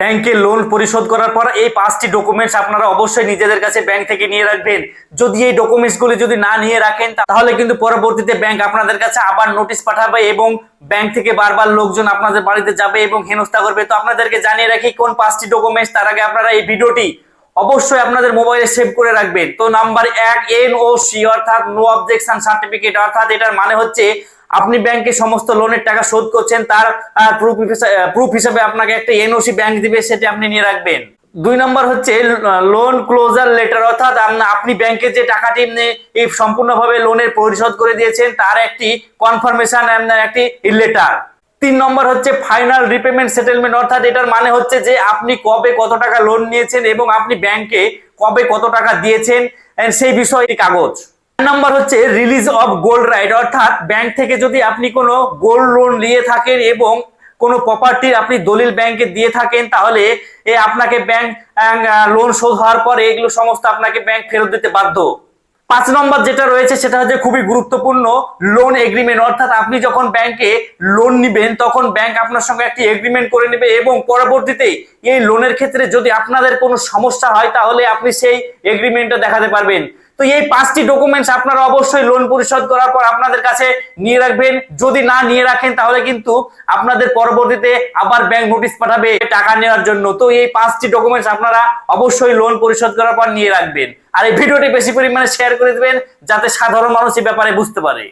ব্যাংকে লোন পরিশোধ করার পর এই 5টি ডকুমেন্টস আপনারা অবশ্যই নিজেদের কাছে ব্যাংক থেকে নিয়ে রাখবেন। যদি এই ডকুমেন্টসগুলি যদি না নিয়ে রাখেন তাহলে কিন্তু পরবর্তীতে ব্যাংক আপনাদের কাছে আবার নোটিশ পাঠাবে এবং ব্যাংক থেকে বারবার লোকজন আপনাদের বাড়িতে যাবে এবং হেনস্থা করবে। তো আপনাদেরকে জানিয়ে রাখি কোন 5টি ডকুমেন্টস, তার আগে আপনারা এই ভিডিওটি অবশ্যই আপনাদের মোবাইলে সেভ করে রাখবেন। তো নাম্বার 1, এনওসি অর্থাৎ নো অবজেকশন সার্টিফিকেট, অর্থাৎ এটার মানে হচ্ছে আপনি ব্যাংকে সমস্ত লোনের টাকা শোধ করছেন, তার প্রুফ হিসেবে আপনাকে একটা এনওসি ব্যাংক দিবে, সেটা আপনি নিয়ে রাখবেন। 2 নম্বর হচ্ছে লোন ক্লোজার লেটার, অর্থাৎ আপনি ব্যাংকে যে টাকাটি সম্পূর্ণভাবে লোনের পরিশোধ করে দিয়েছেন তার একটি কনফার্মেশন একটি লেটার। 3 নম্বর হচ্ছে ফাইনাল রিপেমেন্ট সেটেলমেন্ট, অর্থাৎ এটার মানে হচ্ছে যে আপনি কবে কত টাকা লোন নিয়েছেন এবং আপনি ব্যাংকে কবে কত টাকা দিয়েছেন সেই বিষয়ে কাগজ। নাম্বার হচ্ছে রিলিজ অফ গোল্ড রাইট, অর্থাৎ ব্যাংক থেকে যদি আপনি কোনো গোল্ড লোন নিয়ে থাকেন এবং কোনো প্রপার্টি আপনি দলিল ব্যাংকে দিয়ে থাকেন তাহলে আপনাকে ব্যাংক লোন শোধ হওয়ার পরে এগুলো সমস্ত আপনাকে ব্যাংক ফেরত দিতে বাধ্য। 5 নম্বর যেটা রয়েছে সেটা হচ্ছে খুবই গুরুত্বপূর্ণ, লোন এগ্রিমেন্ট, অর্থাৎ আপনি যখন ব্যাংকে লোন নিবেন তখন ব্যাংক আপনার সঙ্গে একটি এগ্রিমেন্ট করে নেবে এবং পরবর্তীতে এই লোনের ক্ষেত্রে যদি আপনাদের কোনো সমস্যা হয় তাহলে আপনি সেই এগ্রিমেন্টটা দেখাতে পারবেন। তো এই 5টি ডকুমেন্টস আপনারা অবশ্যই লোন পরিশোধ করার পর আপনাদের কাছে নিয়ে রাখবেন। যদি না নিয়ে রাখেন তাহলে কিন্তু আপনাদের পরবর্তীতে আবার ব্যাংক নোটিশ পাঠাবে টাকা নেওয়ার জন্য। তো এই 5টি ডকুমেন্টস আপনারা অবশ্যই লোন পরিশোধ করার পর নিয়ে রাখবেন। আর এই ভিডিওটি বেশি পরিমাণে শেয়ার করে দিবেন যাতে সাধারণ মানুষ এই ব্যাপারে বুঝতে পারে।